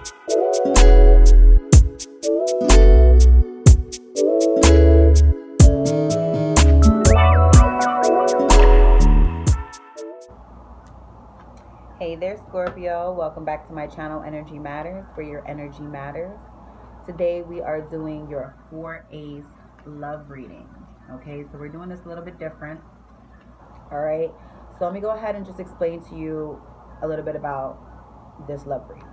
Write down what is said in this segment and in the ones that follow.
Hey there, Scorpio. Welcome back to my channel, Energy Matters, where your energy matters. Today we are doing your 4 A's love reading. Okay, so we're doing this a little bit different. All right, so let me go ahead and just explain to you a little bit about this love reading.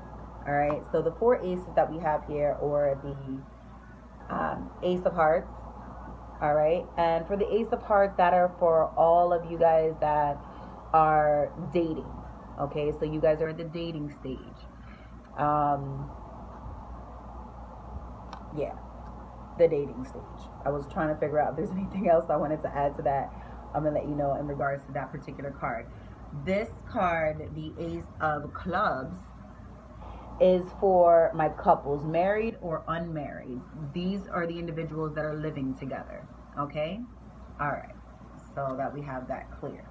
All right, so the 4 Aces that we have here, or the Ace of Hearts. All right, and for the Ace of Hearts, that are for all of you guys that are dating. Okay, so you guys are at the dating stage. Yeah, the dating stage. I was trying to figure out if there's anything else I wanted to add to that. I'm gonna let you know in regards to that particular card. This card, the Ace of Clubs, is for my couples, married or unmarried. These are the individuals that are living together. Okay, all right, so that we have that clear.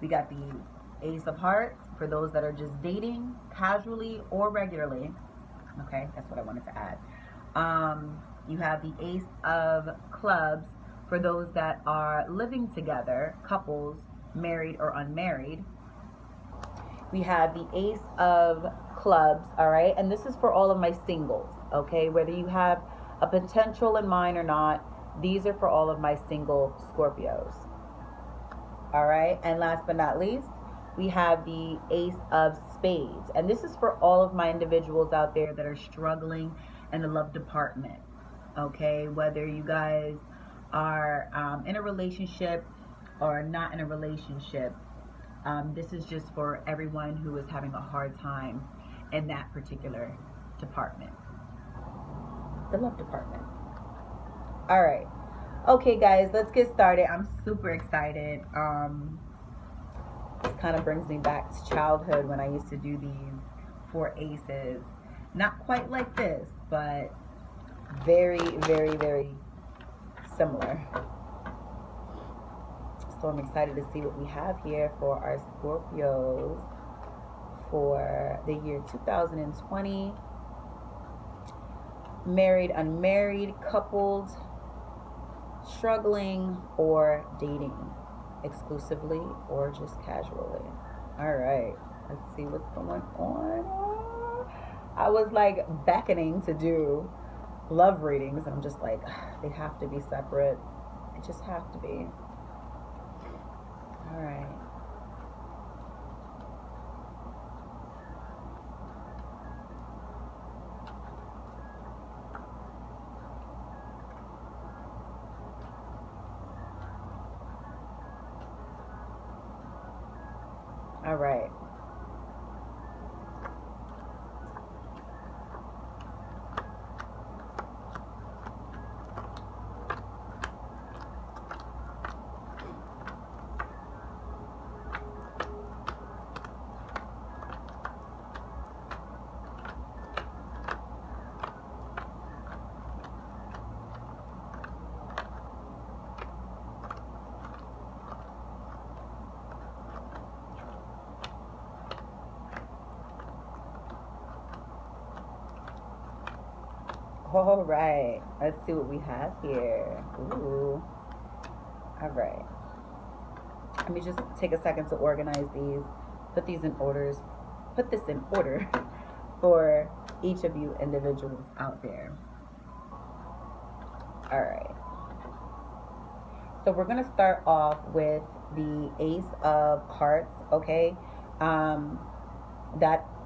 We got the Ace of Hearts for those that are just dating casually or regularly. Okay, that's what I wanted to add. You have the Ace of Clubs for those that are living together, couples, married or unmarried. We have the Ace of Clubs, all right? And this is for all of my singles, okay? Whether you have a potential in mind or not, these are for all of my single Scorpios. All right, and last but not least, we have the Ace of Spades. And this is for all of my individuals out there that are struggling in the love department. Okay, whether you guys are in a relationship or not in a relationship, this is just for everyone who is having a hard time in that particular department, the love department. All right. Okay, guys, let's get started. I'm super excited. This kind of brings me back to childhood when I used to do these 4 Aces. Not quite like this, but very, very, very similar. So I'm excited to see what we have here for our Scorpios for the year 2020. Married, unmarried, coupled, struggling, or dating exclusively or just casually. All right, let's see what's going on. I was like beckoning to do love readings, and I'm just like, they have to be separate. They just have to be. All right. All right. All right, let's see what we have here. Ooh. All right. Let me just take a second to organize these, put this in order for each of you individuals out there. All right. So we're going to start off with the Ace of Hearts, okay?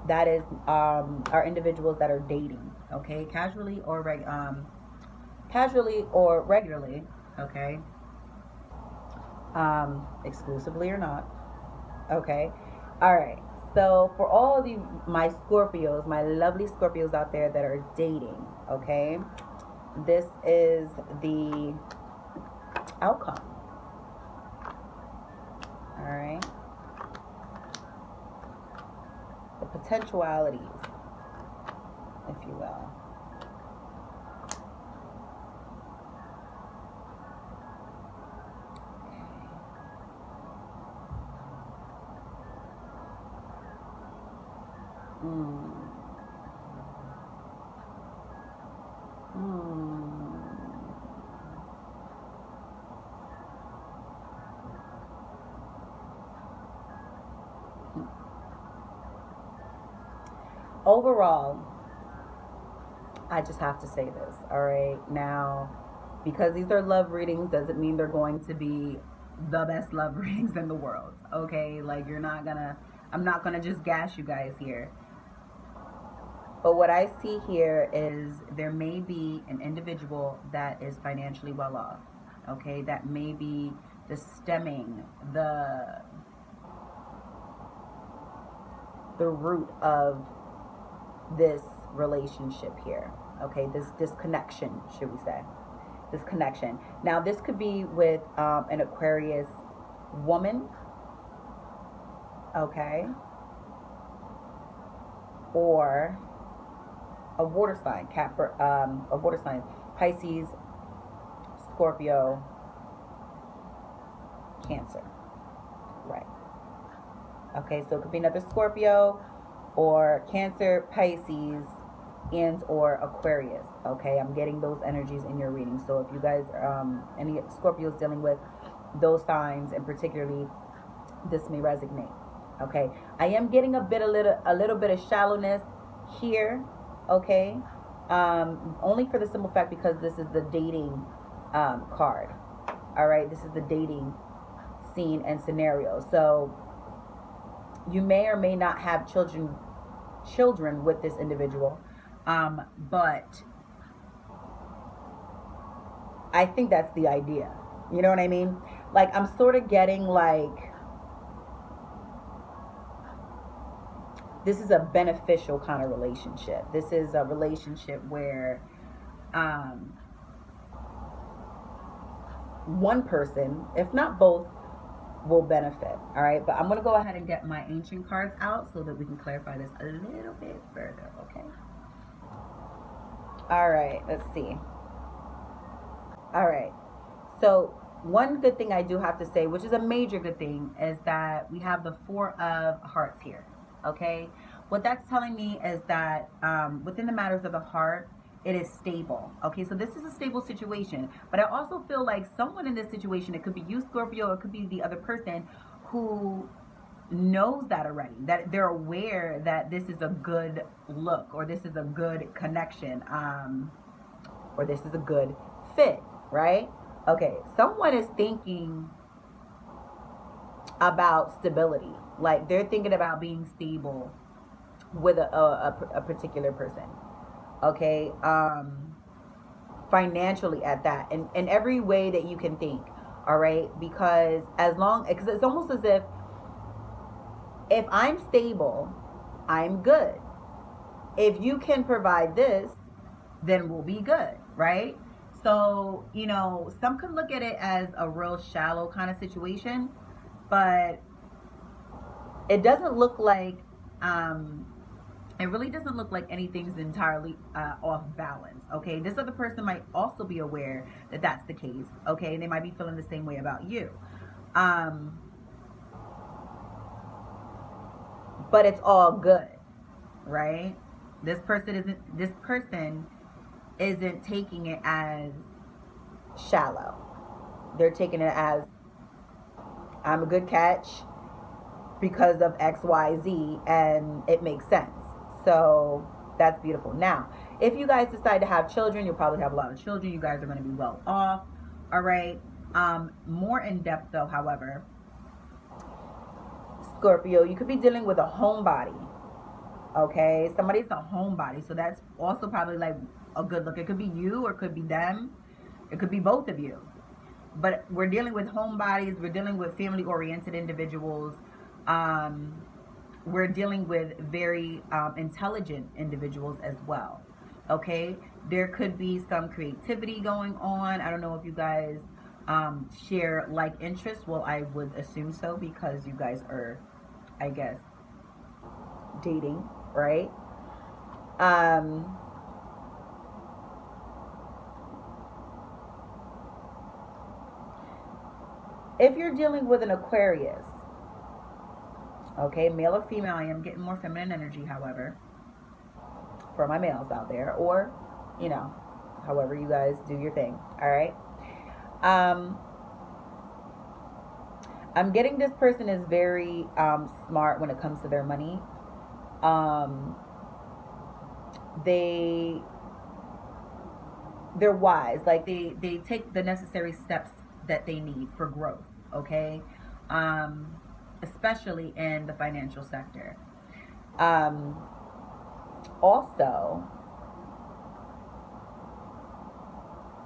That is our individuals that are dating, okay? Casually or regularly, okay? Exclusively or not, okay? All right. So for all of you, my Scorpios, my lovely Scorpios out there that are dating, okay? This is the outcome. All right. The potentialities, if you will. overall, I just have to say this, all right? Now, because these are love readings doesn't mean they're going to be the best love readings in the world, okay? Like, I'm not gonna just gas you guys here. But what I see here is there may be an individual that is financially well off, okay? That may be the root of this relationship here, okay? This disconnection, should we say? This connection. Now, this could be with an Aquarius woman, okay? Or a water sign, a water sign, Pisces, Scorpio, Cancer, right? Okay, so it could be another Scorpio or Cancer, Pisces, and or Aquarius. Okay, I'm getting those energies in your reading. So if you guys, any Scorpios dealing with those signs, and particularly, this may resonate. Okay, I am getting a little bit of shallowness here. Okay, only for the simple fact because this is the dating card. All right, this is the dating scene and scenario. So you may or may not have children with this individual, but I think that's the idea. You know what I mean? Like, I'm sort of getting like, this is a beneficial kind of relationship. This is a relationship where one person, if not both, will benefit. All right, but I'm going to go ahead and get my ancient cards out so that we can clarify this a little bit further. Okay. All right, let's see. All right, so one good thing I do have to say, which is a major good thing, is that we have the Four of Hearts here. Okay, what that's telling me is that within the matters of the heart, it is stable. Okay, so this is a stable situation, but I also feel like someone in this situation, it could be you, Scorpio, or it could be the other person who knows that already, that they're aware that this is a good look, or this is a good connection, or this is a good fit, right? Okay, someone is thinking about stability. Like, they're thinking about being stable with a particular person. Okay, financially at that, in every way that you can think. All right, because because it's almost as if I'm stable, I'm good. If you can provide this, then we'll be good, right? So, you know, some could look at it as a real shallow kind of situation, but it doesn't look like it really doesn't look like anything's entirely off balance. Okay, this other person might also be aware that that's the case. Okay, and they might be feeling the same way about you, but it's all good, right? This person isn't taking it as shallow. They're taking it as, I'm a good catch because of XYZ, and it makes sense. So that's beautiful. Now, if you guys decide to have children, you'll probably have a lot of children. You guys are going to be well off. All right. More in depth though, however, Scorpio, you could be dealing with a homebody. Okay, somebody's a homebody, so that's also probably like a good look. It could be you, or it could be them. It could be both of you. But we're dealing with homebodies. We're dealing with family-oriented individuals. We're dealing with very intelligent individuals as well. Okay, there could be some creativity going on. I don't know if you guys share like interests. Well, I would assume so, because you guys are, I guess, dating, right? If you're dealing with an Aquarius, okay, male or female, I am getting more feminine energy, however, for my males out there, or, you know, however you guys do your thing, all right? I'm getting this person is very smart when it comes to their money. they're wise. Like they take the necessary steps that they need for growth. Okay, especially in the financial sector. Also,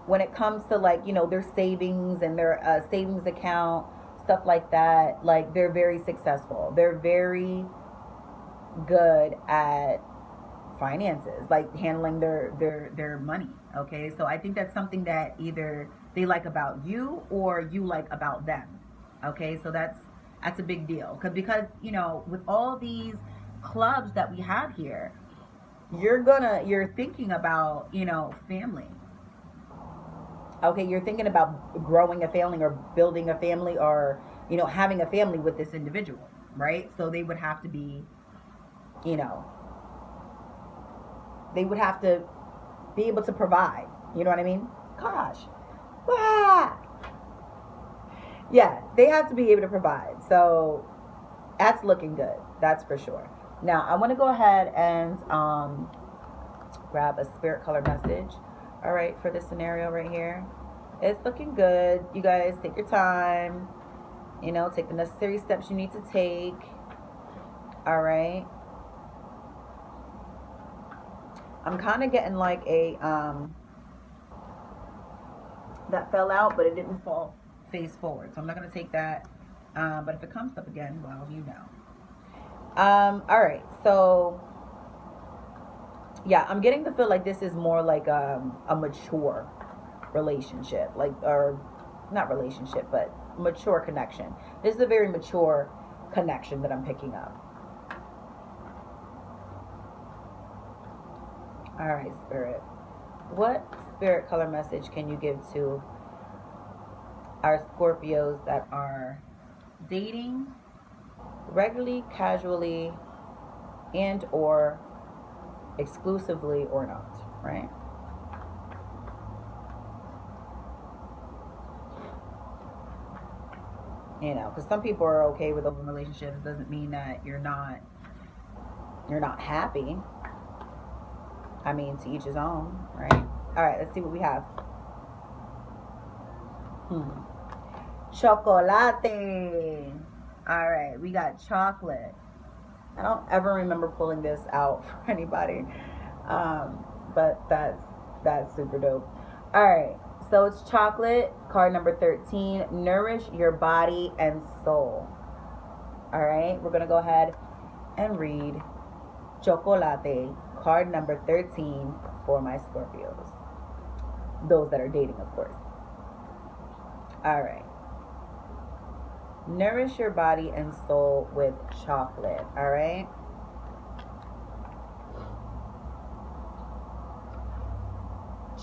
when it comes to, like, their savings and their savings account, stuff like that, like, they're very successful. They're very good at finances, like handling their money. Okay, so I think that's something that either they like about you or you like about them. Okay, so that's a big deal, because with all these clubs that we have here, you're thinking about family. Okay, you're thinking about growing a family or building a family, or having a family with this individual, right? So they would have to be, you know they would have to be able to provide. You know what I mean? Gosh. Ah! Yeah, they have to be able to provide. So that's looking good. That's for sure. Now, I want to go ahead and grab a spirit color message. All right, for this scenario right here. It's looking good. You guys take your time. Take the necessary steps you need to take. All right. I'm kind of getting like a that fell out, but it didn't fall face forward, so I'm not going to take that. But if it comes up again, well, all right, so yeah, I'm getting the feel like this is more like a mature relationship, like, or not relationship, but mature connection. This is a very mature connection that I'm picking up. All right, Spirit. What spirit color message can you give to our Scorpios that are dating regularly, casually, and or exclusively or not, right? Because some people are okay with open relationships. Doesn't mean that you're not happy. I mean, to each his own, right? All right, let's see what we have. Chocolate. All right, we got chocolate. I don't ever remember pulling this out for anybody, but that's super dope. All right, so it's chocolate. Card number 13. Nourish your body and soul. All right, we're gonna go ahead and read Chocolate, card number 13 for my Scorpios. Those that are dating, of course. All right. Nourish your body and soul with chocolate. All right.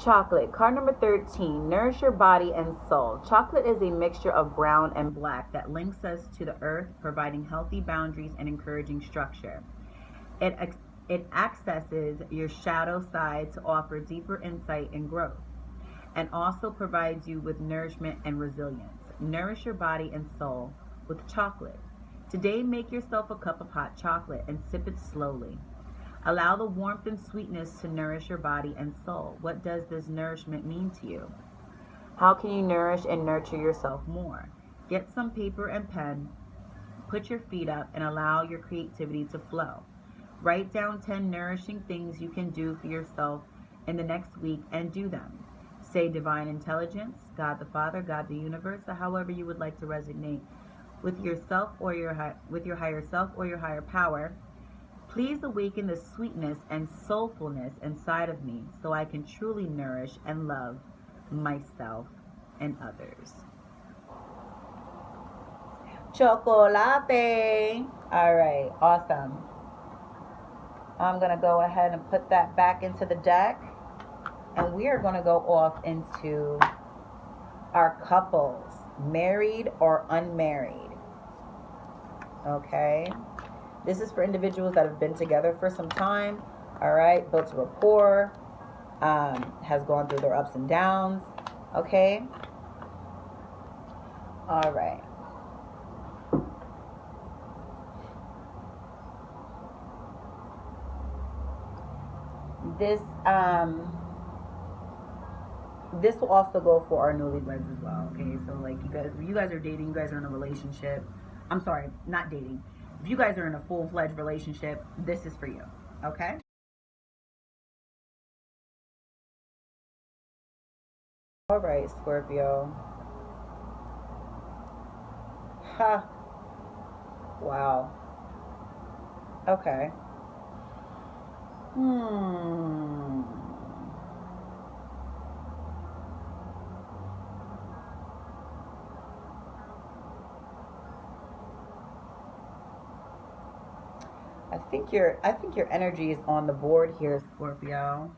Chocolate, card number 13. Nourish your body and soul. Chocolate is a mixture of brown and black that links us to the earth, providing healthy boundaries and encouraging structure. It accesses your shadow side to offer deeper insight and growth, and also provides you with nourishment and resilience. Nourish your body and soul with chocolate. Today, make yourself a cup of hot chocolate and sip it slowly. Allow the warmth and sweetness to nourish your body and soul. What does this nourishment mean to you? How can you nourish and nurture yourself more? Get some paper and pen, put your feet up, and allow your creativity to flow. Write down 10 nourishing things you can do for yourself in the next week and do them. Say divine intelligence, God the Father, God the universe, or however you would like to resonate with yourself or with your higher self or your higher power. Please awaken the sweetness and soulfulness inside of me so I can truly nourish and love myself and others. Chocolate. All right, awesome. I'm going to go ahead and put that back into the deck. And we are going to go off into our couples, married or unmarried. Okay. This is for individuals that have been together for some time. All right. Built a rapport. Has gone through their ups and downs. Okay. All right. this this will also go for our newlyweds as well. Okay, so like you guys are dating, you guys are in a relationship. I'm sorry, not dating. If you guys are in a full-fledged relationship, this is for you. Okay. All right, Scorpio. Ha. Wow. Okay. Hmm. I think your energy is on the board here, Scorpio.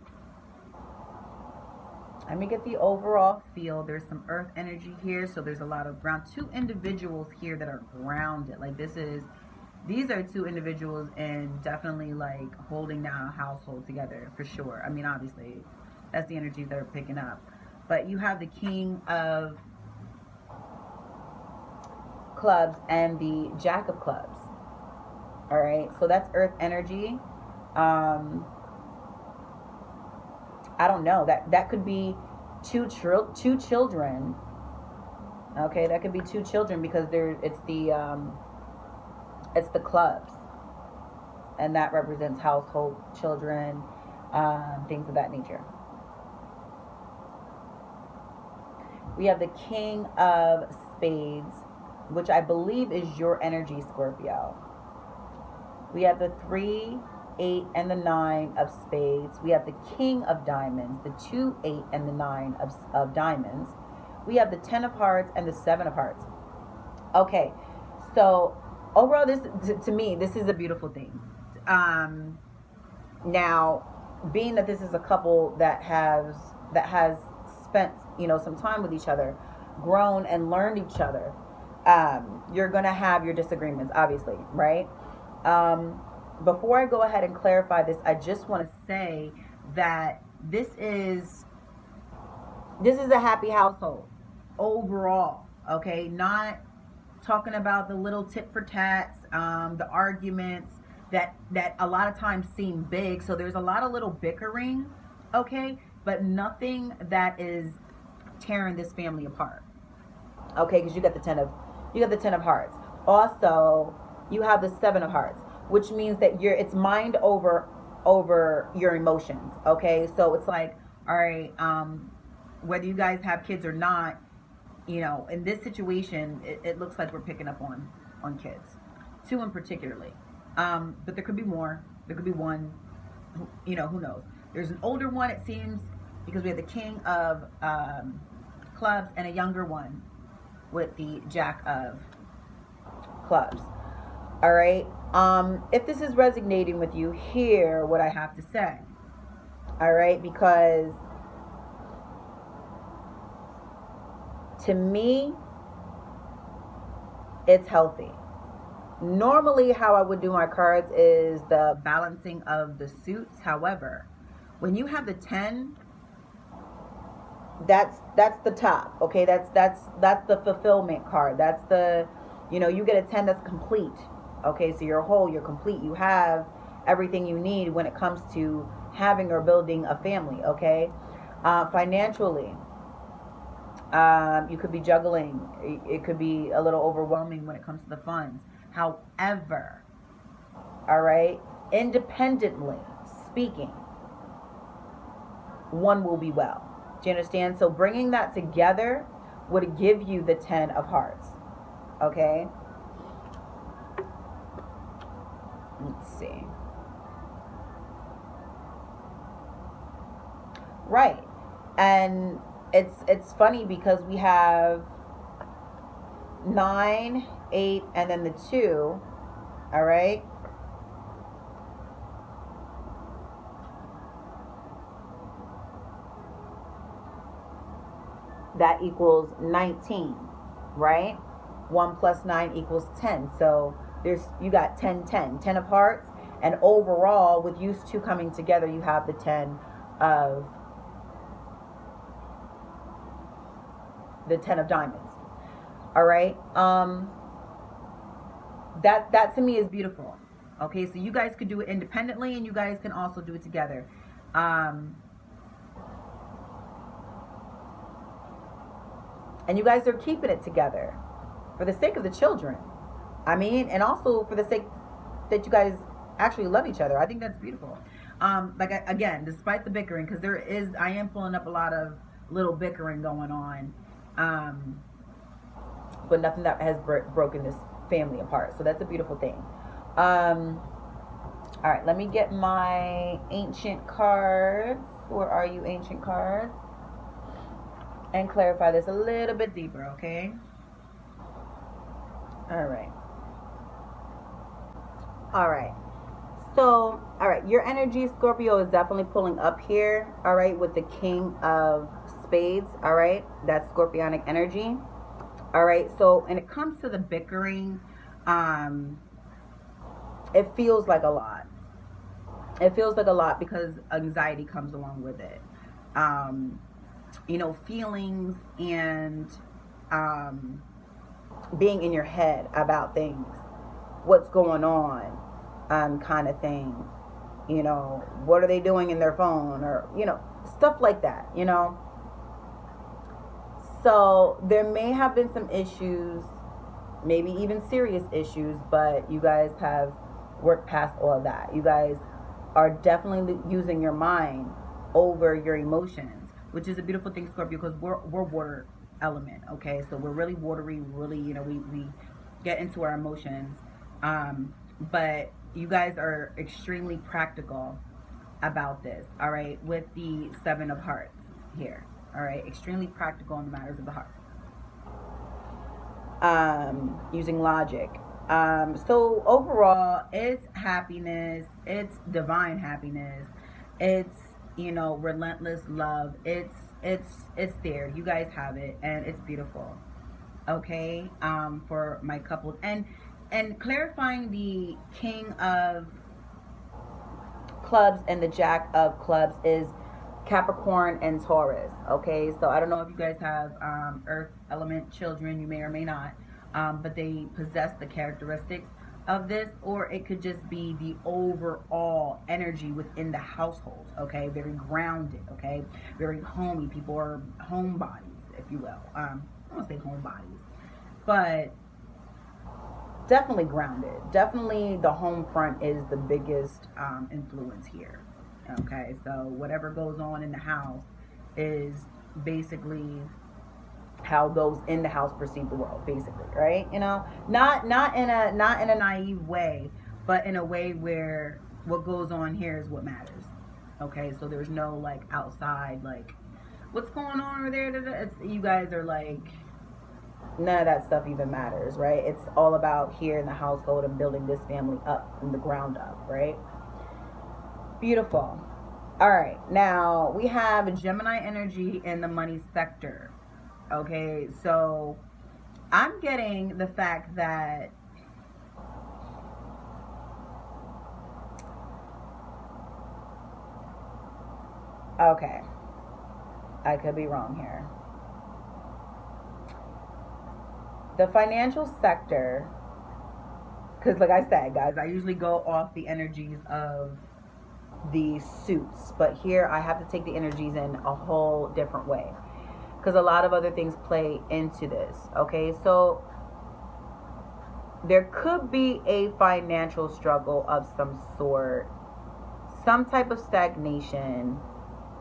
Let me get the overall feel. There's some earth energy here, so there's a lot of ground. Two individuals here that are grounded. Like these are two individuals and definitely like holding down a household together for sure. I mean, obviously, that's the energies that are picking up. But you have the King of Clubs and the Jack of Clubs. All right, so that's earth energy. Um, I don't know. That could be two children. Okay, that could be two children because it's the clubs, and that represents household, children, things of that nature. We have the King of Spades, which I believe is your energy, Scorpio. We have the 3, 8, and the 9 of spades. We have the King of Diamonds, the 2, 8, and the 9 of diamonds. We have the 10 of Hearts and the 7 of Hearts. Okay, so overall, this to me, this is a beautiful thing. Now, being that this is a couple that has spent some time with each other, grown and learned each other, you're gonna have your disagreements, obviously, right? Before I go ahead and clarify this, I just want to say that this is a happy household overall. Okay, not talking about the little tit for tats, the arguments that a lot of times seem big. So there's a lot of little bickering, okay, but nothing that is tearing this family apart. Okay, because you got the 10 of Hearts. Also, you have the 7 of Hearts, which means that it's mind over your emotions. Okay, so it's like, all right, whether you guys have kids or not, in this situation, it looks like we're picking up on kids, two in particularly, but there could be more. There could be one. Who knows? There's an older one, it seems, because we have the King of Clubs and a younger one with the Jack of Clubs. All right. If this is resonating with you, hear what I have to say. All right, because to me, it's healthy. Normally, how I would do my cards is the balancing of the suits. However, when you have the 10, that's the top. Okay, that's the fulfillment card. That's the you get a 10 that's complete. Okay, so you're whole, you're complete. You have everything you need when it comes to having or building a family. Okay, financially, you could be juggling. It could be a little overwhelming when it comes to the funds. However, all right, independently speaking, one will be well. Do you understand? So bringing that together would give you the 10 of Hearts. Okay. Let's see. Right. And it's funny because we have 9, 8, and then the 2. All right. That equals 19, right? 1 plus 9 equals 10. So you got 10, 10, 10 of Hearts, and overall, with you two coming together, you have the 10 of diamonds. All right. That to me is beautiful. Okay, so you guys could do it independently, and you guys can also do it together. And you guys are keeping it together for the sake of the children. I mean, and also for the sake that you guys actually love each other. I think that's beautiful. Like again, despite the bickering, because I am pulling up a lot of little bickering going on, but nothing that has broken this family apart. So that's a beautiful thing. All right, let me get my ancient cards. Where are you, ancient cards? And clarify this a little bit deeper, okay? All right. All right. So, all right, your energy, Scorpio, is definitely pulling up here, all right, with the King of Spades, all right? That's Scorpionic energy. All right, so when it comes to the bickering, it feels like a lot. It feels like a lot because anxiety comes along with it. You know, feelings and being in your head about things, what's going on, kind of thing. You know, what are they doing in their phone, or, you know, stuff like that, you know. So there may have been some issues, maybe even serious issues, but you guys have worked past all of that. You guys are definitely using your mind over your emotions, which is a beautiful thing, Scorpio, because we're water element, okay? So we're really watery, really, you know, we get into our emotions. But you guys are extremely practical about this, all right, with the Seven of Hearts here, all right? Extremely practical in the matters of the heart. Using logic. So overall, it's happiness, it's divine happiness, it's, you know, relentless love. It's there. You guys have it, and it's beautiful. Okay, for my couple, and clarifying the King of Clubs and the Jack of Clubs is Capricorn and Taurus. Okay, so I don't know if you guys have Earth element children, you may or may not, but they possess the characteristics of this, or it could just be the overall energy within the household. Okay, very grounded. Okay, very homey. People are homebodies, if you will. I don't want to say homebodies, but definitely grounded. Definitely the home front is the biggest influence here. Okay, so whatever goes on in the house is basically how those in the house perceive the world, basically, right? You know, not in a naive way, but in a way where what goes on here is what matters. Okay, so there's no like outside like what's going on over there. It's, you guys are like, none of that stuff even matters, right? It's all about here in the household and building this family up from the ground up, right? Beautiful. All right, now we have Gemini energy in the money sector. Okay, so I'm getting the fact that okay, I could be wrong here. The financial sector, because like I said, guys, I usually go off the energies of the suits, but here I have to take the energies in a whole different way because a lot of other things play into this. Okay, so there could be a financial struggle of some sort, some type of stagnation.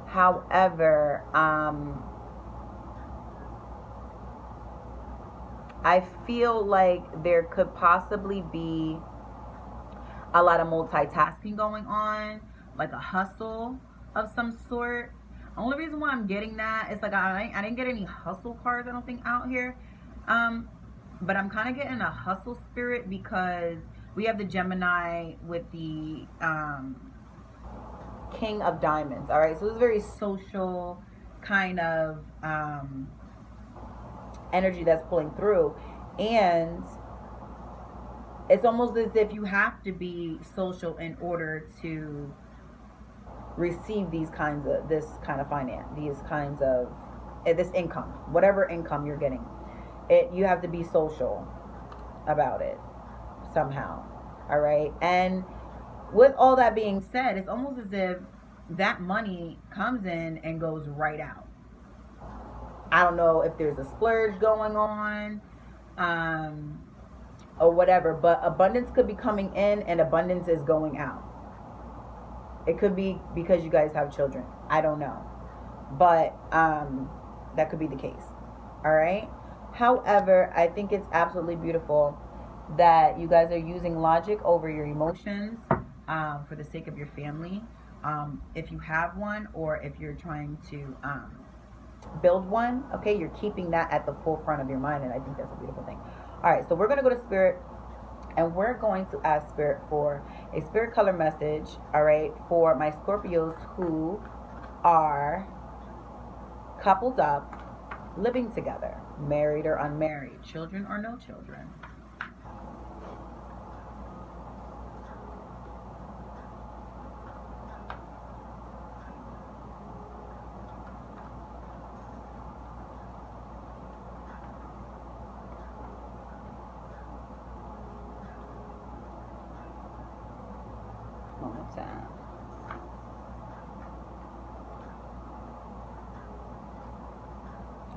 However, I feel like there could possibly be a lot of multitasking going on, like a hustle of some sort. The only reason why I'm getting that is like I didn't get any hustle cards, I don't think, out here. But I'm kind of getting a hustle spirit because we have the Gemini with the King of Diamonds. All right, so it's very social kind of energy that's pulling through, and it's almost as if you have to be social in order to receive this kind of finance, these kinds of this income, whatever income you're getting. You have to be social about it somehow. All right, and with all that being said, it's almost as if that money comes in and goes right out. I don't know if there's a splurge going on, or whatever, but abundance could be coming in and abundance is going out. It could be because you guys have children. I don't know. But that could be the case. All right. However, I think it's absolutely beautiful that you guys are using logic over your emotions for the sake of your family. If you have one, or if you're trying to build one, okay, you're keeping that at the forefront of your mind, and I think that's a beautiful thing. All right, so we're going to go to Spirit, and we're going to ask Spirit for a Spirit color message, all right, for my Scorpios who are coupled up, living together, married or unmarried, children or no children. One more time.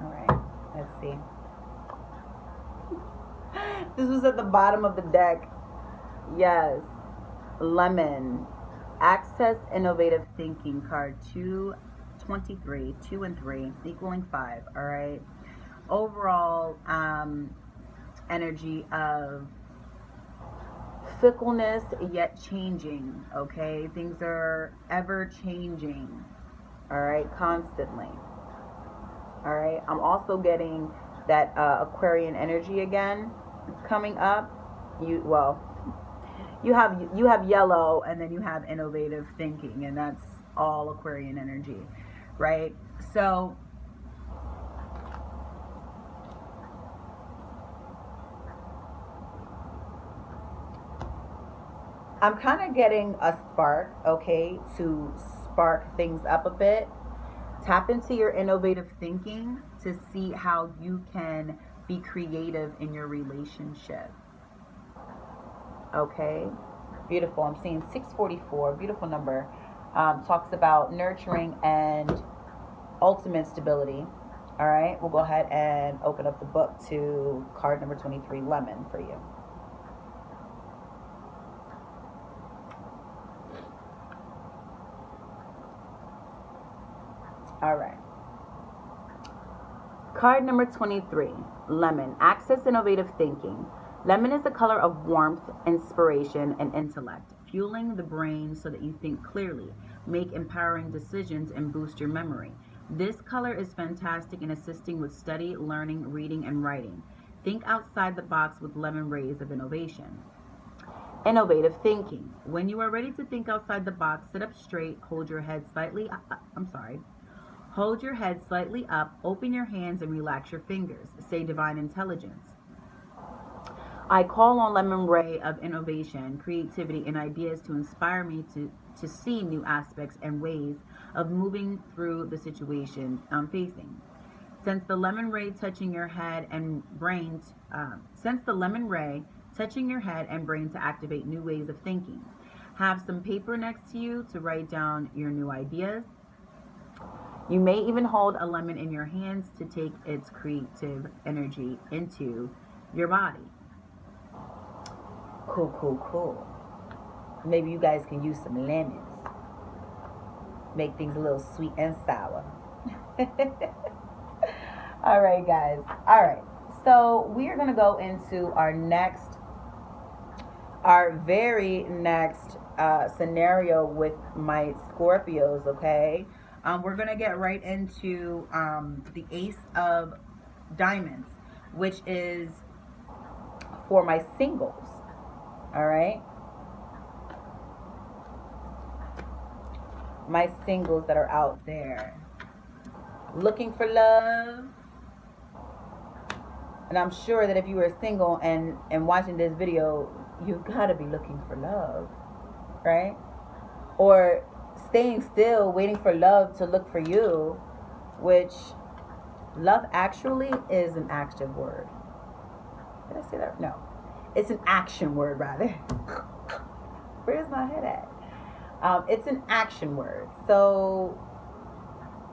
All right, let's see. This was at the bottom of the deck. Yes, Lemon. Access Innovative Thinking card 223, 2 and 3, equaling 5. All right. Overall, energy of fickleness yet changing. Okay, things are ever changing. All right, constantly. All right, I'm also getting that Aquarian energy again coming up. You have yellow, and then you have innovative thinking, and that's all Aquarian energy, right? So I'm kind of getting a spark, okay, to spark things up a bit. Tap into your innovative thinking to see how you can be creative in your relationship. Okay, beautiful. I'm seeing 644, beautiful number. Talks about nurturing and ultimate stability. All right, we'll go ahead and open up the book to card number 23, Lemon, for you. All right. Card number 23, Lemon. Access Innovative Thinking. Lemon is the color of warmth, inspiration, and intellect, fueling the brain so that you think clearly, make empowering decisions, and boost your memory. This color is fantastic in assisting with study, learning, reading, and writing. Think outside the box with lemon rays of innovation. Innovative thinking. When you are ready to think outside the box, sit up straight, hold your head slightly up, open your hands, and relax your fingers. Say divine intelligence. I call on lemon ray of innovation, creativity, and ideas to inspire me to see new aspects and ways of moving through the situation I'm facing. Sense the lemon ray touching your head and brain. Sense the lemon ray touching your head and brain to activate new ways of thinking. Have some paper next to you to write down your new ideas. You may even hold a lemon in your hands to take its creative energy into your body. Cool. Maybe you guys can use some lemons. Make things a little sweet and sour. All right, guys. All right. So we are going to go into our very next scenario with my Scorpios, okay? We're going to get right into the Ace of Diamonds, which is for my singles. All right, my singles that are out there looking for love. And I'm sure that if you were single and watching this video, you've got to be looking for love, right? Or staying still, waiting for love to look for you, which love actually is an active word. Did I say that? No. It's an action word, rather. Where's my head at? It's an action word. So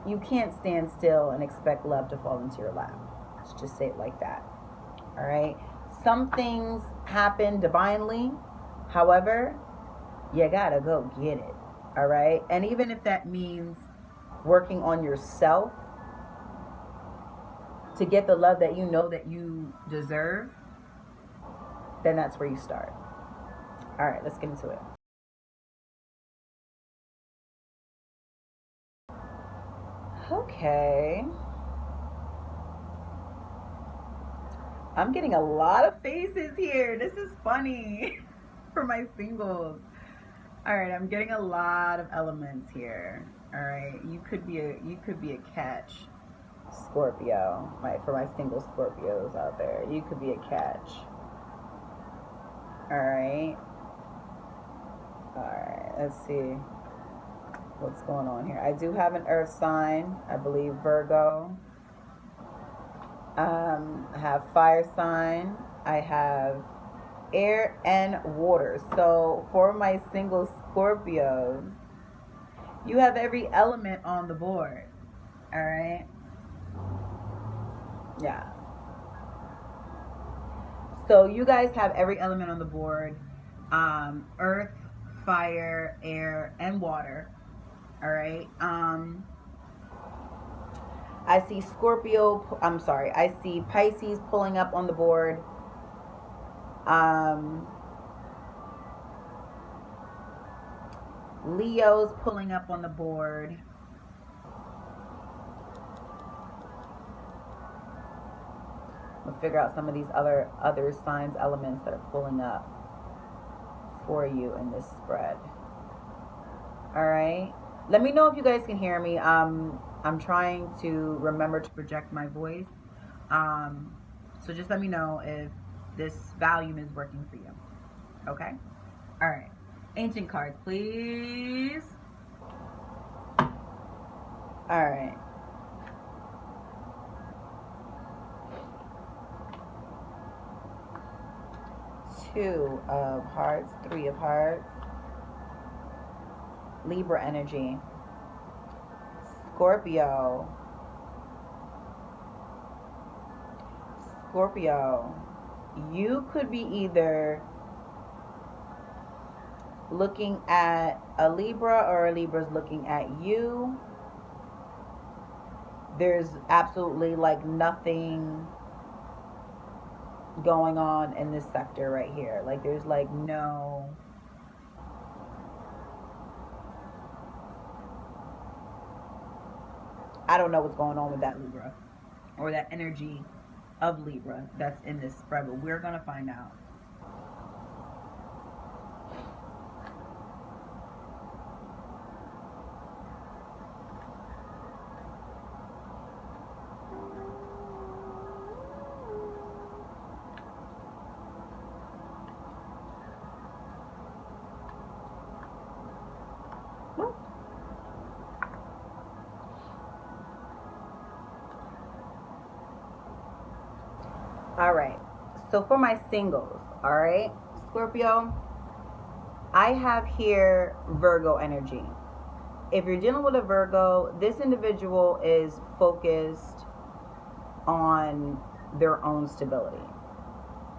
you can't stand still and expect love to fall into your lap. Let's just say it like that. All right. Some things happen divinely. However, you gotta go get it. All right. And even if that means working on yourself to get the love that you know that you deserve, then that's where you start. All right, let's get into it. Okay. I'm getting a lot of faces here. This is funny for my singles. All right, I'm getting a lot of elements here. All right, you could be a catch, Scorpio. For my single Scorpios out there, you could be a catch. All right. All right. Let's see what's going on here. I do have an earth sign. I believe Virgo. I have fire sign. I have air and water. So for my single Scorpios, you have every element on the board. All right. Yeah. So you guys have every element on the board. Earth, fire, air, and water. All right. I see I see Pisces pulling up on the board. Leo's pulling up on the board. We'll figure out some of these other signs, elements that are pulling up for you in this spread. All right. Let me know if you guys can hear me. I'm trying to remember to project my voice. So just let me know if this volume is working for you. Okay? All right. Ancient cards, please. All right. Two of hearts, three of hearts. Libra energy. Scorpio, you could be either looking at a Libra or a Libra's looking at you. There's absolutely like nothing going on in this sector right here. Like there's like no I don't know what's going on with that Libra or that energy of Libra that's in this spread, but we're going to find out. All right, so for my singles, all right, Scorpio, I have here Virgo energy. If you're dealing with a Virgo, this individual is focused on their own stability.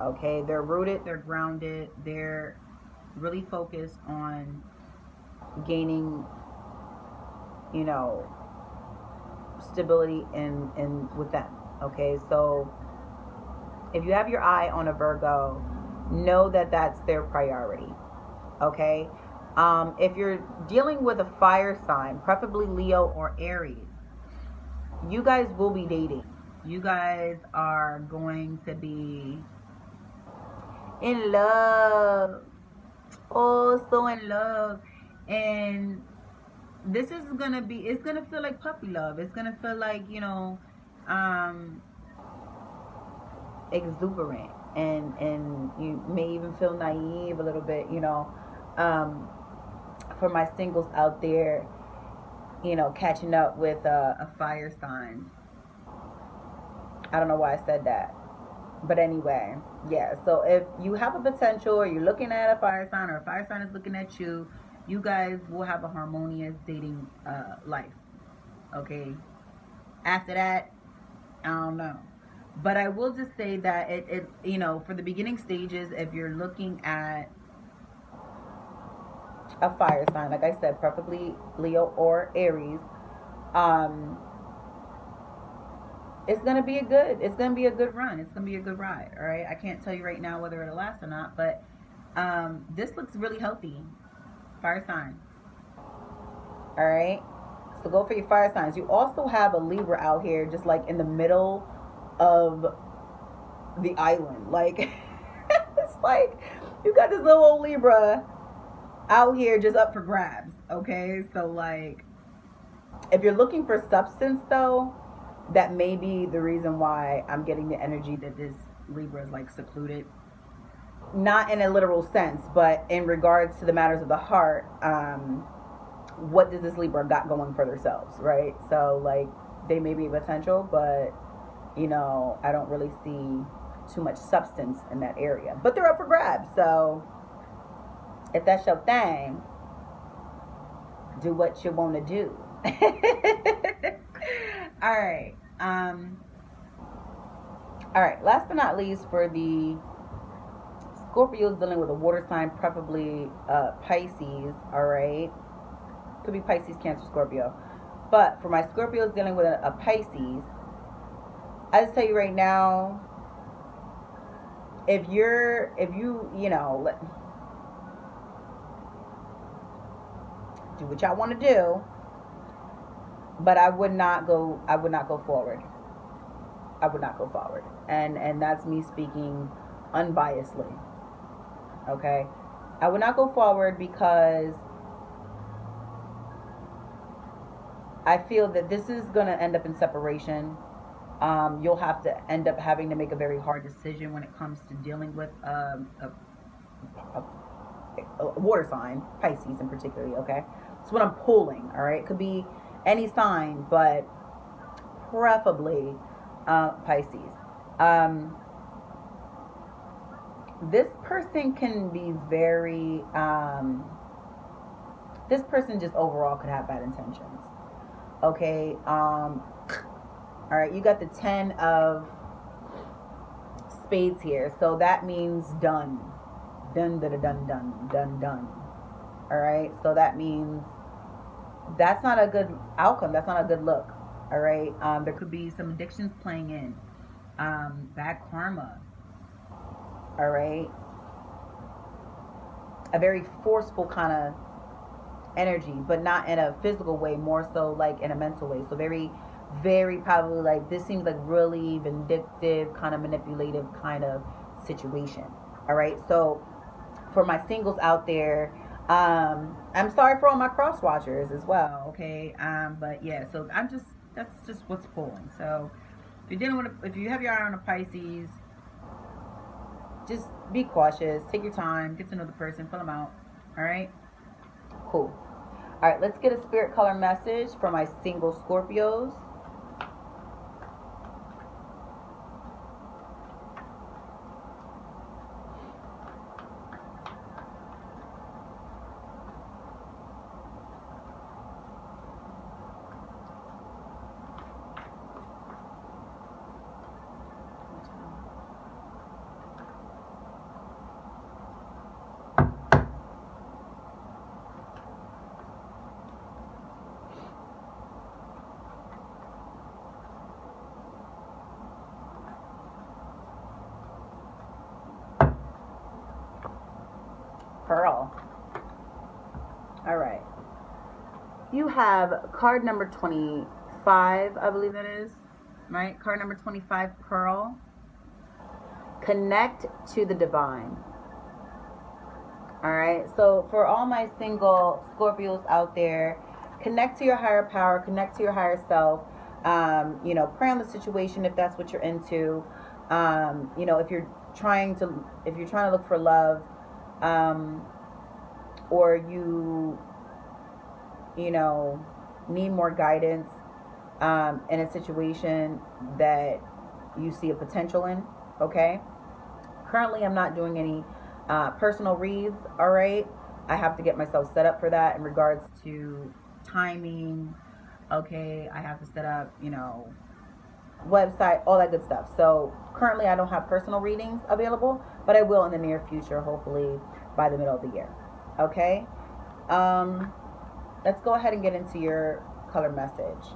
Okay, they're rooted, they're grounded, they're really focused on gaining, stability in with them. Okay, so if you have your eye on a Virgo, know that that's their priority. Okay? If you're dealing with a fire sign, preferably Leo or Aries, you guys will be dating. You guys are going to be in love. Oh, so in love. And this is going to be, it's going to feel like puppy love. It's going to feel like, exuberant, and you may even feel naive a little bit, for my singles out there, catching up with a fire sign. I don't know why I said that, but anyway, yeah. So if you have a potential, or you're looking at a fire sign, or a fire sign is looking at you, you guys will have a harmonious dating life. Okay. After that, I don't know. But I will just say that you know, for the beginning stages, if you're looking at a fire sign, like I said, preferably Leo or Aries, um, it's gonna be a good run. It's gonna be a good ride. All right. I can't tell you right now whether it'll last or not, but this looks really healthy. Fire sign. All right. So go for your fire signs. You also have a Libra out here, just like in the middle of the island. Like it's like you got this little old Libra out here just up for grabs. Okay. So like, if you're looking for substance though, that may be the reason why I'm getting the energy that this Libra is like secluded. Not in a literal sense, but in regards to the matters of the heart. What does this Libra got going for themselves, right? So like, they may be potential, but you know, I don't really see too much substance in that area. But they're up for grabs. So if that's your thing, do what you want to do. All right. All right. Last but not least, for the Scorpios dealing with a water sign, preferably Pisces. All right. Could be Pisces, Cancer, Scorpio. But for my Scorpios dealing with a Pisces, I just tell you right now, if you know, do what y'all want to do, but I would not go forward. I would not go forward. And that's me speaking unbiasedly. Okay? I would not go forward because I feel that this is going to end up in separation. You'll have to end up having to make a very hard decision when it comes to dealing with a water sign, Pisces in particular, okay? That's what I'm pulling, all right? It could be any sign, but preferably Pisces. This person can be very, this person just overall could have bad intentions, okay? All right, you got the 10 of spades here. So that means done. Done, done, done, done, done, done. All right, so that means that's not a good outcome. That's not a good look. All right, there could be some addictions playing in. Bad karma. All right. A very forceful kind of energy, but not in a physical way, more so like in a mental way. So very, very probably like, this seems like really vindictive, kind of manipulative kind of situation. All right. So for my singles out there, I'm sorry for all my cross watchers as well. Okay. But yeah, so that's just what's pulling. So if you're dealing with, if you have your eye on a Pisces, just be cautious, take your time, get to know the person, fill them out. All right. Cool. All right, let's get a spirit color message for my single Scorpios. Pearl. All right. You have card number 25, I believe that is, right? Card number 25, Pearl. Connect to the divine. All right. So for all my single Scorpios out there, connect to your higher power, connect to your higher self. You know, pray on the situation if that's what you're into. You know, if you're trying to look for love, or you know, need more guidance in a situation that you see a potential in. Okay. Currently, I'm not doing any personal reads. All right. I have to get myself set up for that in regards to timing. Okay, I have to set up, website, all that good stuff. So currently I don't have personal readings available, but I will in the near future, hopefully by the middle of the year. Okay, let's go ahead and get into your color message.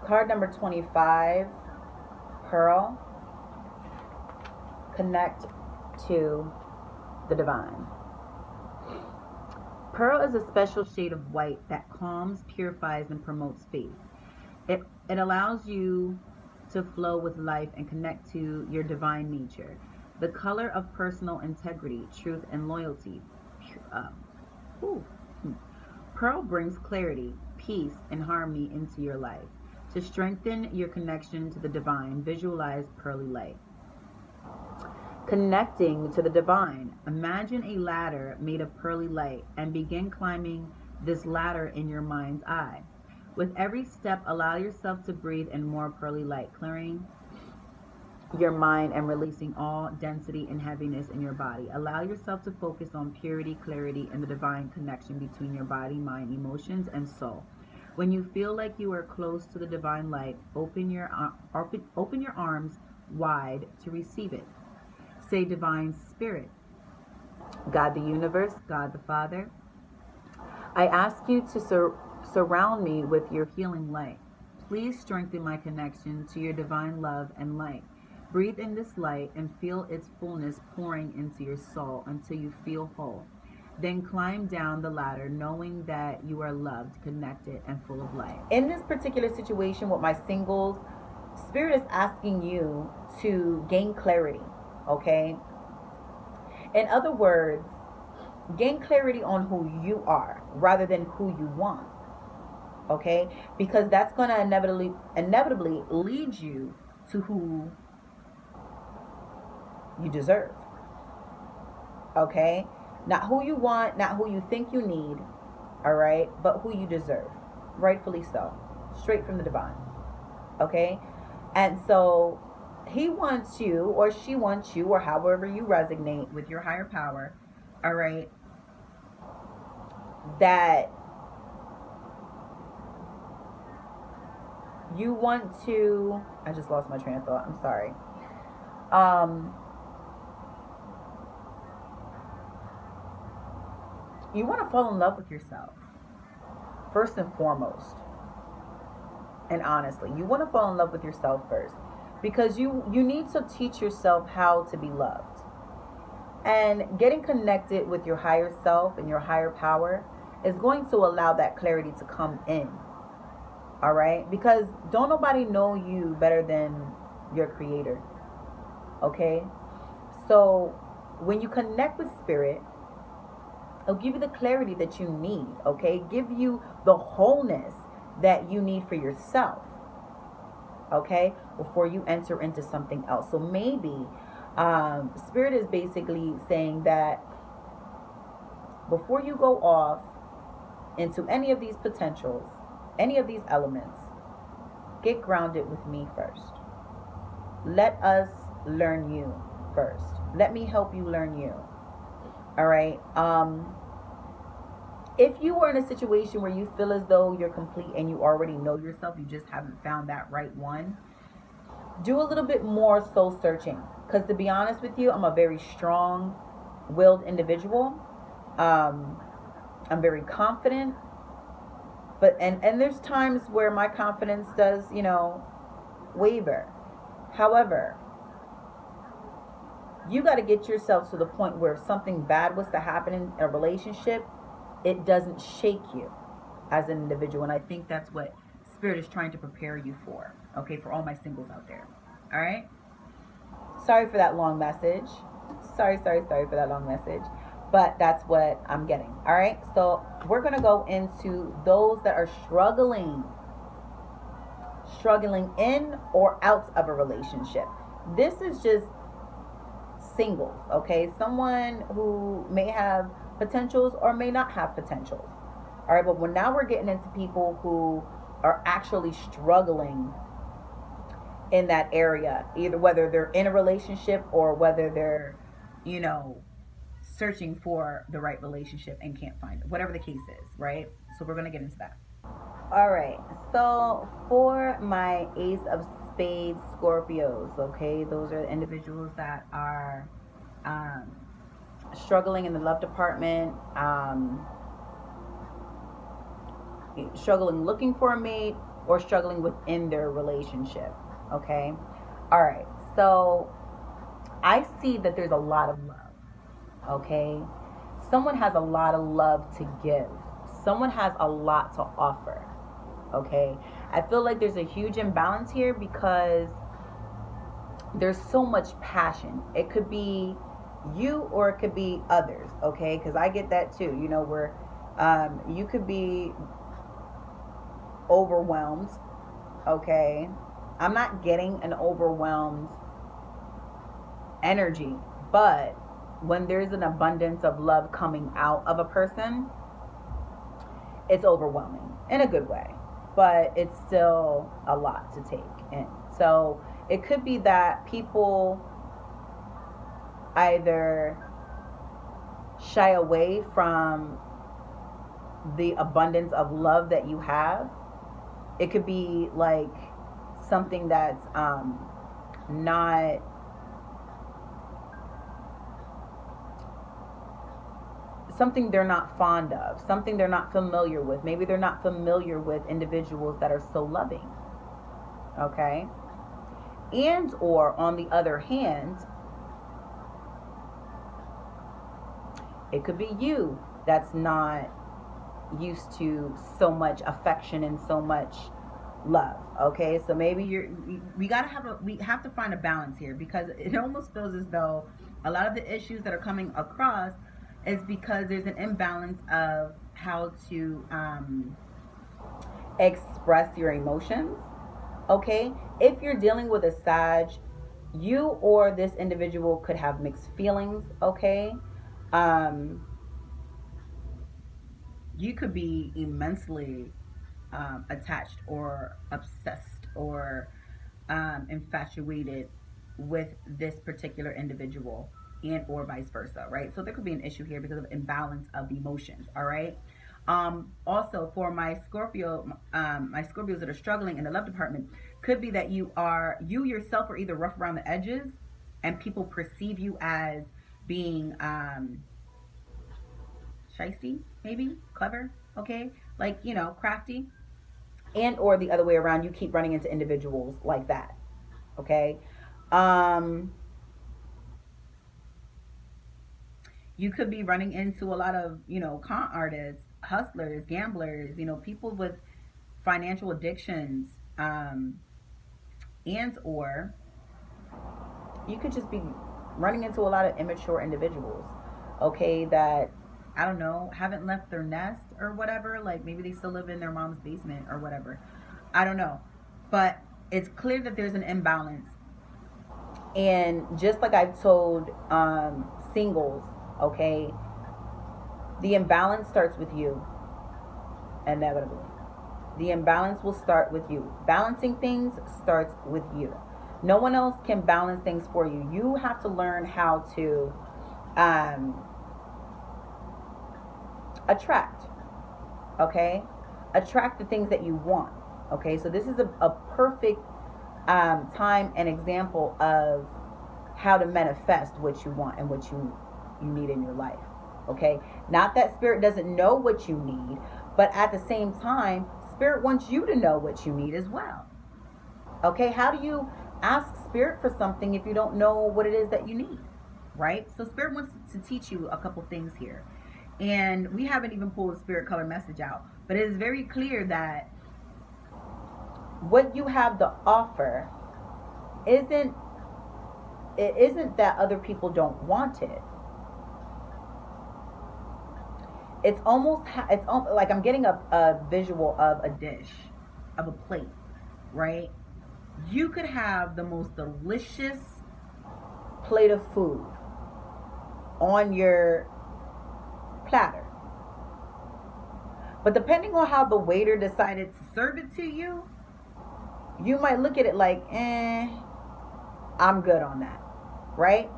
Card number 25, Pearl. Connect to the divine. Pearl is a special shade of white that calms, purifies, and promotes faith. It allows you to flow with life and connect to your divine nature. The color of personal integrity, truth, and loyalty. Pearl brings clarity, peace, and harmony into your life. To strengthen your connection to the divine, visualize pearly light. Connecting to the divine. Imagine a ladder made of pearly light and begin climbing this ladder in your mind's eye. With every step, allow yourself to breathe in more pearly light, clearing your mind and releasing all density and heaviness in your body. Allow yourself to focus on purity, clarity, and the divine connection between your body, mind, emotions, and soul. When you feel like you are close to the divine light, open your arms wide to receive it. Say, Divine Spirit, God the Universe, God the Father, I ask you to surround me with your healing light. Please strengthen my connection to your divine love and light. Breathe in this light and feel its fullness pouring into your soul until you feel whole. Then climb down the ladder knowing that you are loved, connected, and full of light. In this particular situation with my singles, Spirit is asking you to gain clarity. Okay? In other words, gain clarity on who you are rather than who you want. Okay? Because that's going to inevitably lead you to who you deserve. Okay? Not who you want, not who you think you need, all right? But who you deserve. Rightfully so. Straight from the divine. Okay? And so he wants you, or she wants you, or however you resonate with your higher power, all right, that you want to, I just lost my train of thought, I'm sorry. You want to fall in love with yourself, first and foremost. And honestly, you want to fall in love with yourself first. Because you need to teach yourself how to be loved. And getting connected with your higher self and your higher power is going to allow that clarity to come in. All right? Because don't nobody know you better than your creator. Okay? So when you connect with Spirit, it'll give you the clarity that you need. Okay? Give you the wholeness that you need for yourself. Okay, before you enter into something else. So maybe Spirit is basically saying that before you go off into any of these potentials, any of these elements, get grounded with me first. Let us learn you first. Let me help you learn you. All right. If you were in a situation where you feel as though you're complete and you already know yourself, you just haven't found that right one, do a little bit more soul searching. Because to be honest with you, I'm a very strong-willed individual. I'm very confident. But and there's times where my confidence does, waver. However, you got to get yourself to the point where if something bad was to happen in a relationship, it doesn't shake you as an individual. And I think that's what Spirit is trying to prepare you for. Okay, for all my singles out there. All right? Sorry for that long message. Sorry for that long message. But that's what I'm getting. All right? So we're going to go into those that are struggling in or out of a relationship. This is just singles, okay? Someone who may have potentials or may not have potentials. All right, but now we're getting into people who are actually struggling in that area, either whether they're in a relationship or whether they're, searching for the right relationship and can't find it, whatever the case is, right? So we're going to get into that. All right, so for my Ace of Spades Scorpios, okay, those are the individuals that are struggling in the love department, struggling looking for a mate, or struggling within their relationship, okay? All right, so I see that there's a lot of love, okay? Someone has a lot of love to give. Someone has a lot to offer, okay? I feel like there's a huge imbalance here because there's so much passion. It could be you or it could be others, okay? Because I get that too, you know, where you could be overwhelmed, okay? I'm not getting an overwhelmed energy, but when there's an abundance of love coming out of a person, it's overwhelming in a good way, but it's still a lot to take in. So it could be that people either shy away from the abundance of love that you have. It could be like something that's not something they're not fond of, something they're not familiar with. Maybe they're not familiar with individuals that are so loving, okay? And or on the other hand, it could be you that's not used to so much affection and so much love, okay? So maybe we have to find a balance here, because it almost feels as though a lot of the issues that are coming across is because there's an imbalance of how to express your emotions, okay? If you're dealing with a Sag, you or this individual could have mixed feelings, okay? You could be immensely attached or obsessed or infatuated with this particular individual, and or vice versa, right? So there could be an issue here because of imbalance of emotions, all right? Also for my Scorpio, my Scorpios that are struggling in the love department, could be that you yourself are either rough around the edges and people perceive you as being shysty, maybe clever, okay, like, you know, crafty, and or the other way around, you keep running into individuals like that, okay? You could be running into a lot of, you know, con artists, hustlers, gamblers, you know, people with financial addictions, and or you could just be running into a lot of immature individuals, okay, that, I don't know, haven't left their nest or whatever. Like maybe they still live in their mom's basement or whatever. I don't know. But it's clear that there's an imbalance. And just like I've told singles, okay, the imbalance starts with you, inevitably. The imbalance will start with you. Balancing things starts with you. No one else can balance things for you. You have to learn how to attract, okay? Attract the things that you want, okay? So this is a perfect time and example of how to manifest what you want and what you need in your life, okay? Not that Spirit doesn't know what you need, but at the same time, Spirit wants you to know what you need as well, okay? How do you ask Spirit for something if you don't know what it is that you need, right? So Spirit wants to teach you a couple things here. And we haven't even pulled the Spirit color message out, but it is very clear that what you have to offer isn't that other people don't want it. It's almost like I'm getting a visual of a dish, of a plate, right? You could have the most delicious plate of food on your platter, but depending on how the waiter decided to serve it to you, you might look at it like, I'm good on that, right?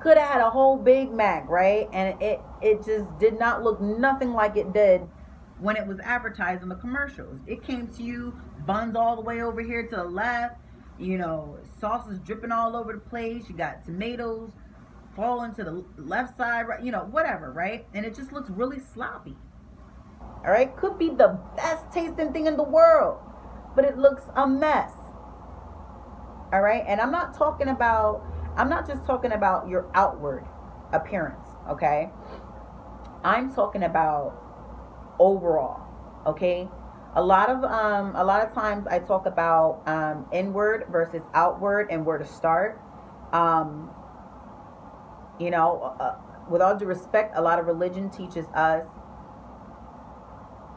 Could have had a whole Big Mac, right? And it just did not look nothing like it did when it was advertised in the commercials. It came to you, buns all the way over here to the left, sauce is dripping all over the place. You got tomatoes falling to the left side, right? Whatever, right? And it just looks really sloppy. All right, could be the best tasting thing in the world, but it looks a mess. All right, and I'm not just talking about your outward appearance, okay? I'm talking about overall, okay? A lot of times I talk about inward versus outward and where to start. With all due respect, a lot of religion teaches us,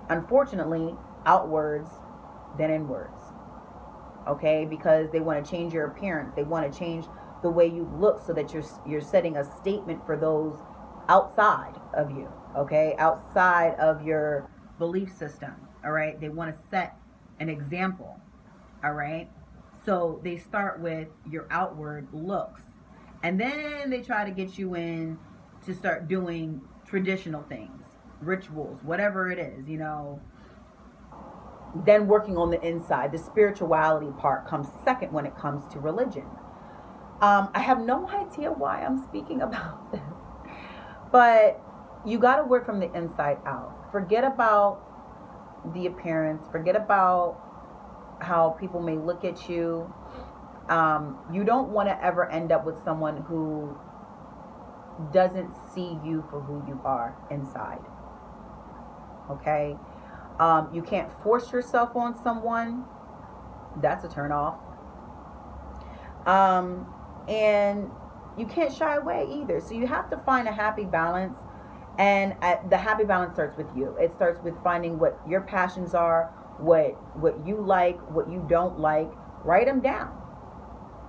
unfortunately, outwards than inwards, okay? Because they want to change your appearance. They want to change the way you look so that you're setting a statement for those outside of you, okay? Outside of your belief system, all right? They want to set an example, all right? So they start with your outward looks, and then they try to get you in to start doing traditional things, rituals, whatever it is, Then working on the inside. The spirituality part comes second when it comes to religion. I have no idea why I'm speaking about this, but you got to work from the inside out. Forget about the appearance. Forget about how people may look at you. You don't want to ever end up with someone who doesn't see you for who you are inside. Okay? You can't force yourself on someone. That's a turn off. And you can't shy away either. So you have to find a happy balance. And the happy balance starts with you. It starts with finding what your passions are, what you like, what you don't like. Write them down.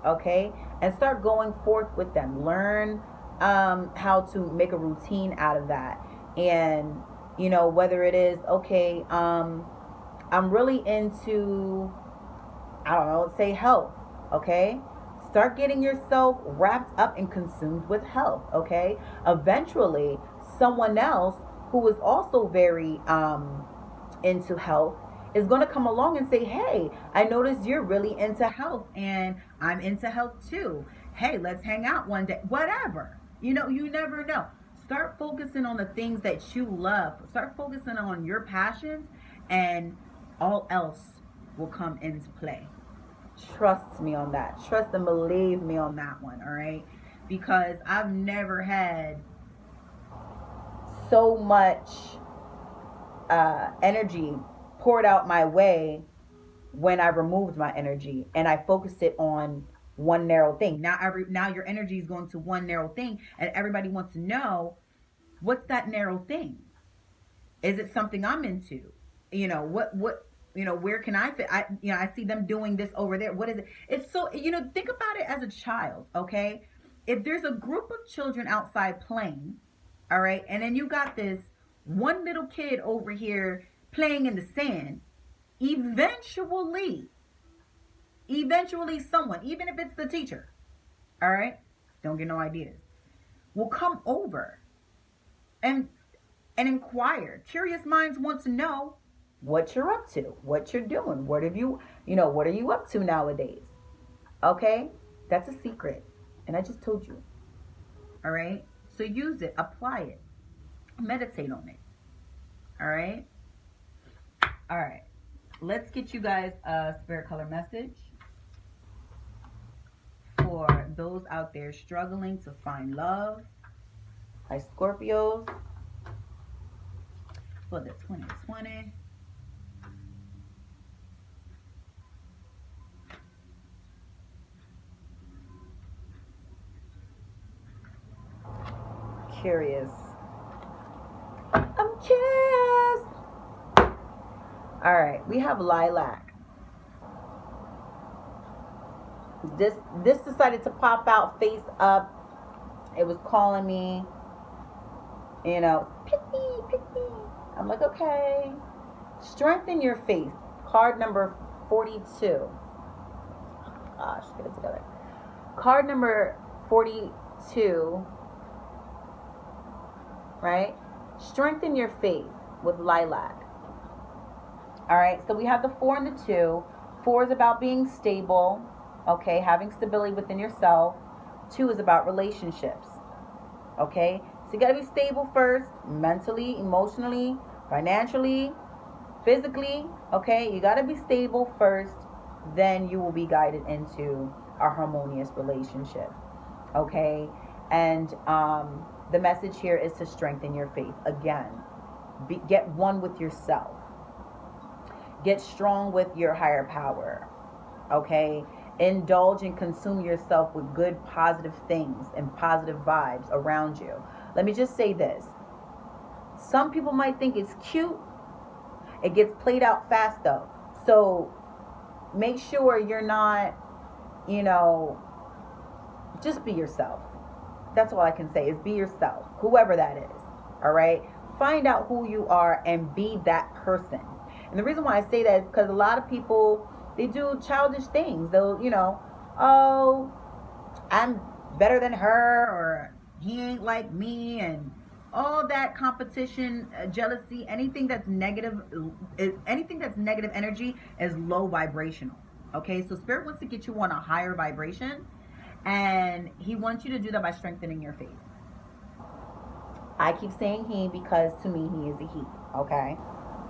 Okay? And start going forth with them. Learn how to make a routine out of that. And, whether it is, okay, I'm really into, I don't know, let's say health. Okay? Start getting yourself wrapped up and consumed with health. Okay? Eventually, someone else who is also very into health is going to come along and say, hey, I noticed you're really into health and I'm into health too. Hey, let's hang out one day. Whatever. You never know. Start focusing on the things that you love. Start focusing on your passions, and all else will come into play. Trust me on that. Trust and believe me on that one, all right? Because I've never had so much energy poured out my way when I removed my energy and I focused it on one narrow thing. Now your energy is going to one narrow thing, and everybody wants to know, what's that narrow thing? Is it something I'm into? Where can I fit? I see them doing this over there. What is it? It's so, think about it as a child, okay? If there's a group of children outside playing, all right, and then you got this one little kid over here playing in the sand, eventually someone, even if it's the teacher, all right, don't get no ideas, will come over and inquire. Curious minds want to know what you're up to, what you're doing, what are you up to nowadays? Okay, that's a secret, and I just told you. All right, so use it, apply it, meditate on it. All right. Let's get you guys a spirit color message for those out there struggling to find love. Hi, Scorpios. For the 2020. Curious. I'm curious. All right, we have LILAC. This decided to pop out face up. It was calling me, pick me. I'm like, okay. Strengthen your faith. Card number 42. Gosh, get it together. Card number 42 2, right? Strengthen your faith with lilac. All right, so we have the 4 and the 2. 4 is about being stable, okay, having stability within yourself. 2 is about relationships, okay? So you got to be stable first, mentally, emotionally, financially, physically, okay? You got to be stable first, then you will be guided into a harmonious relationship, okay? And the message here is to strengthen your faith. Again, get one with yourself. Get strong with your higher power, okay? Indulge and consume yourself with good, positive things and positive vibes around you. Let me just say this. Some people might think it's cute. It gets played out fast, though. So make sure you're not, just be yourself. That's all I can say is be yourself, whoever that is, all right? Find out who you are and be that person. And the reason why I say that is because a lot of people, they do childish things. They'll, oh, I'm better than her, or he ain't like me, and all that competition, jealousy, anything that's negative energy is low vibrational. Okay, so Spirit wants to get you on a higher vibration, and he wants you to do that by strengthening your faith. I keep saying he because to me he is a he. Okay,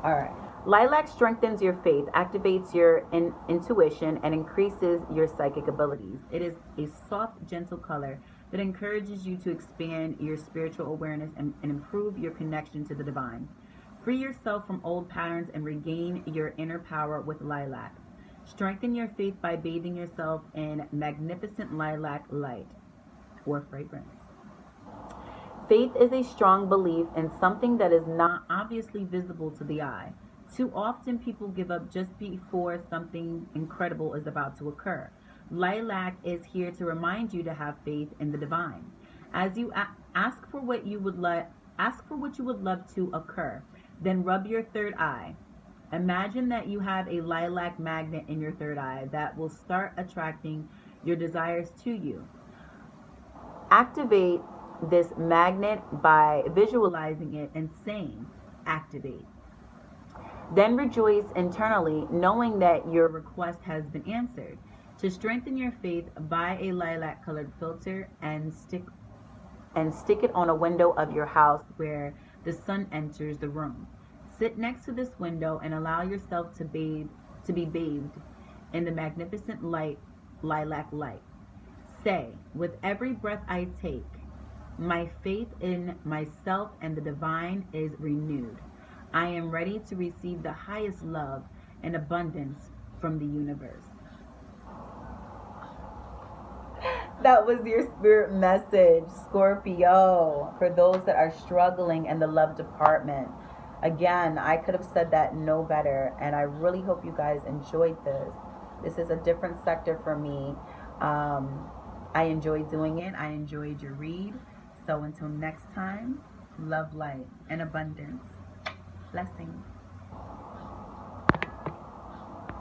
all right. Lilac strengthens your faith, activates your intuition, and increases your psychic abilities. It is a soft, gentle color that encourages you to expand your spiritual awareness and improve your connection to the divine. Free yourself from old patterns and regain your inner power with lilac. Strengthen your faith by bathing yourself in magnificent lilac light or fragrance. Faith is a strong belief in something that is not obviously visible to the eye. Too often people give up just before something incredible is about to occur. Lilac is here to remind you to have faith in the divine. As you ask for what you would love to occur, then rub your third eye. Imagine that you have a lilac magnet in your third eye that will start attracting your desires to you. Activate this magnet by visualizing it and saying, activate. Then rejoice internally, knowing that your request has been answered. To strengthen your faith, buy a lilac-colored filter and stick it on a window of your house where the sun enters the room. Sit next to this window and allow yourself to be bathed in the magnificent lilac light. Say, with every breath I take, my faith in myself and the divine is renewed. I am ready to receive the highest love and abundance from the universe. That was your spirit message, Scorpio, for those that are struggling in the love department. Again, I could have said that no better, and I really hope you guys enjoyed this. This is a different sector for me. I enjoyed doing it. I enjoyed your read. So until next time, love, light, and abundance. Blessings.